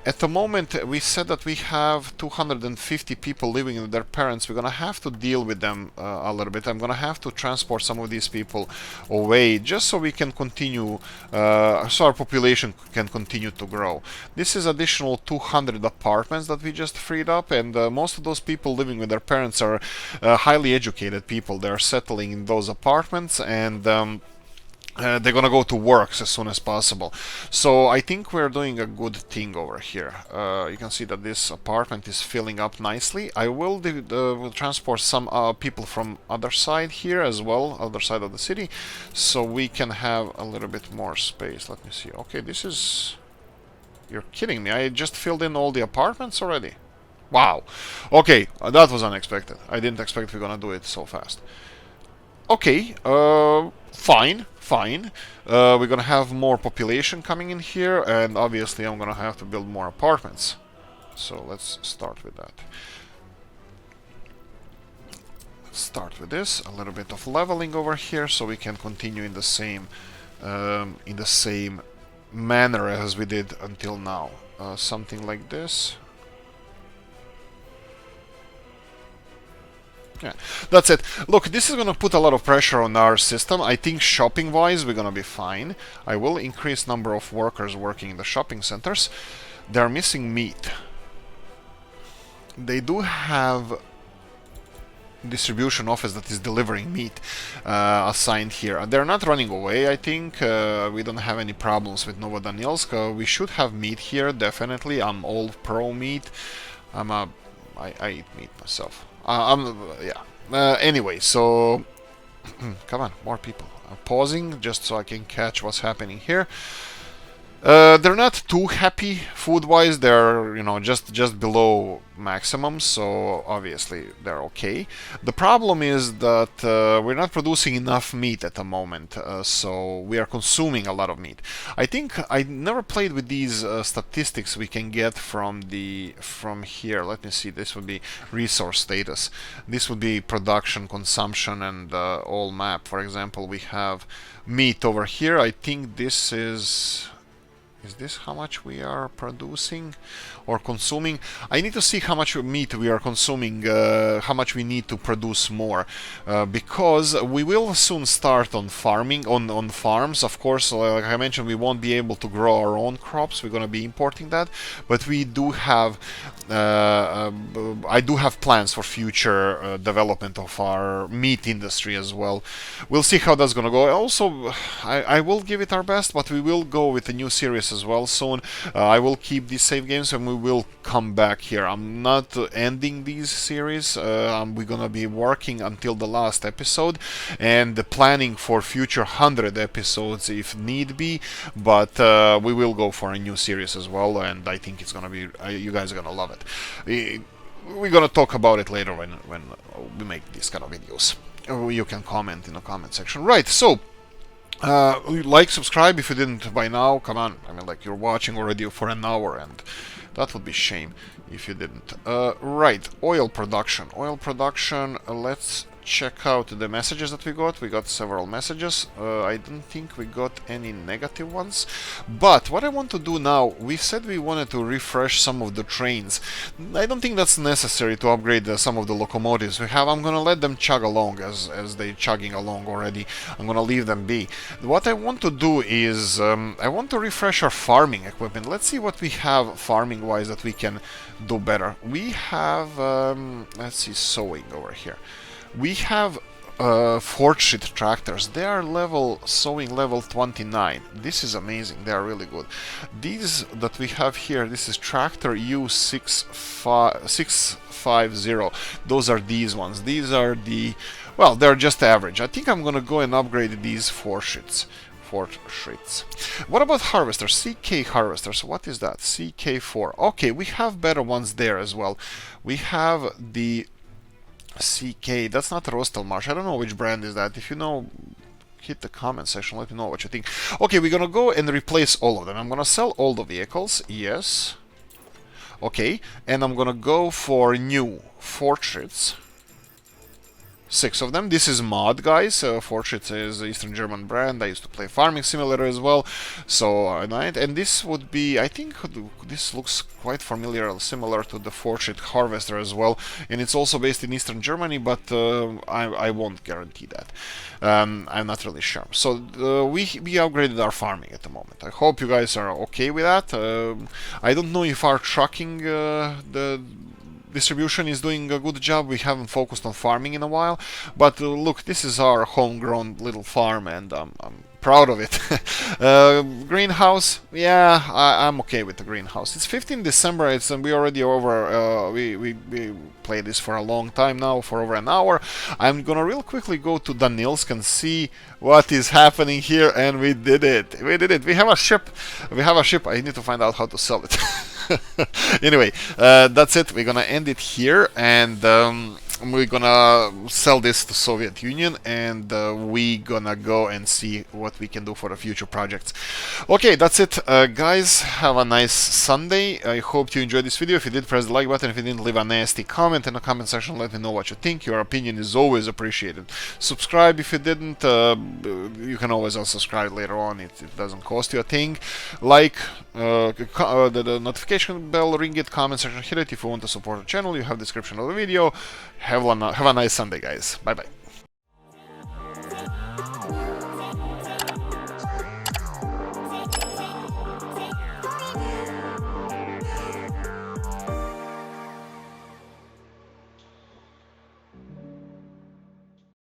At the moment, we said that we have 250 people living with their parents. We're going to have to deal with them a little bit. I'm going to have to transport some of these people away just so we can continue, so our population can continue to grow. This is additional 200 apartments that we just freed up, and most of those people living with their parents are highly educated people. They're settling in those apartments, and they're gonna go to work as soon as possible. So I think we're doing a good thing over here. You can see that this apartment is filling up nicely. I will transport some people from other side here as well, other side of the city, so we can have a little bit more space. Let me see. Okay, this is... You're kidding me. I just filled in all the apartments already. Wow. Okay, that was unexpected. I didn't expect we're gonna do it so fast. Okay, fine. We're gonna have more population coming in here, and obviously I'm gonna have to build more apartments. So let's start with that. Let's start with this. A little bit of leveling over here, so we can continue in the same manner as we did until now. Something like this. Yeah, that's it. Look, this is going to put a lot of pressure on our system. I think shopping-wise, we're going to be fine. I will increase number of workers working in the shopping centers. They're missing meat. They do have distribution office that is delivering meat assigned here. They're not running away, I think. We don't have any problems with Novodanielsk. We should have meat here, definitely. I'm all pro meat. I eat meat myself. Anyway, so come on, more people. I'm pausing just so I can catch what's happening here. They're not too happy food-wise. They're, just below maximum, so obviously they're okay. The problem is that we're not producing enough meat at the moment, so we are consuming a lot of meat. I think I never played with these statistics we can get from here. Let me see. This would be resource status. This would be production, consumption, and all map. For example, we have meat over here. I think this is... Is this how much we are producing or consuming? I need to see how much meat we are consuming, how much we need to produce more, because we will soon start on farming, on farms. Of course, like I mentioned, we won't be able to grow our own crops. We're going to be importing that, but we do have, I do have plans for future development of our meat industry as well. We'll see how that's going to go. Also, I will give it our best, but we will go with a new series as well soon. I will keep these save games and we will come back here. I'm not ending these series. We're gonna be working until the last episode and planning for future 100 episodes if need be, but we will go for a new series as well, and I think it's gonna be, you guys are gonna love it. We're gonna talk about it later when we make these kind of videos. You can comment in the comment section. Right, so Like, subscribe if you didn't by now. Come on, I mean, like, you're watching already for an hour, and that would be shame if you didn't. Right, oil production. Oil production, let's check out the messages that we got. We got several messages. I don't think we got any negative ones. But what I want to do now, we said we wanted to refresh some of the trains. I don't think that's necessary to upgrade some of the locomotives we have. I'm gonna let them chug along as they chugging along already. I'm gonna leave them be. What I want to do is I want to refresh our farming equipment. Let's see what we have farming wise that we can do better. We have let's see, sowing over here. We have fortune tractors. They are sowing level 29. This is amazing. They are really good. These that we have here, this is tractor U650. Those are these ones. These are the, well, they're just average. I think I'm gonna go and upgrade these fortrees. What about harvesters? CK harvesters. What is that? CK4. Okay, we have better ones there as well. We have the CK. That's not Rostelmarsh. I don't know which brand is that. If you know, hit the comment section. Let me know what you think. Okay, we're gonna go and replace all of them. I'm gonna sell all the vehicles. Yes. Okay, and I'm gonna go for new fortress. 6 of them. This is mod, guys. Fortress is Eastern German brand. I used to play Farming Simulator as well. So, and this would be, I think this looks quite familiar, similar to the Fortune Harvester as well. And it's also based in Eastern Germany, but I won't guarantee that. I'm not really sure. So we upgraded our farming at the moment. I hope you guys are okay with that. I don't know if our trucking the distribution is doing a good job. We haven't focused on farming in a while, but look, this is our homegrown little farm, and I'm proud of it. Greenhouse, yeah, I'm okay with the greenhouse. It's 15 December. It's we already over. We played this for a long time now, for over an hour. I'm gonna real quickly go to Danilsk and see what is happening here, and we did it. We did it. We have a ship. We have a ship. I need to find out how to sell it. Anyway, that's it. We're gonna end it here, and we're gonna sell this to Soviet Union, and we're gonna go and see what we can do for the future projects. Okay, that's it, guys. Have a nice Sunday. I hope you enjoyed this video. If you did, press the like button. If you didn't, leave a nasty comment in the comment section. Let me know what you think. Your opinion is always appreciated. Subscribe if you didn't. You can always unsubscribe later on. It doesn't cost you a thing. Like, the notification bell, ring it, comment section, hit it if you want to support the channel. You have description of the video. Have a nice Sunday, guys. Bye bye.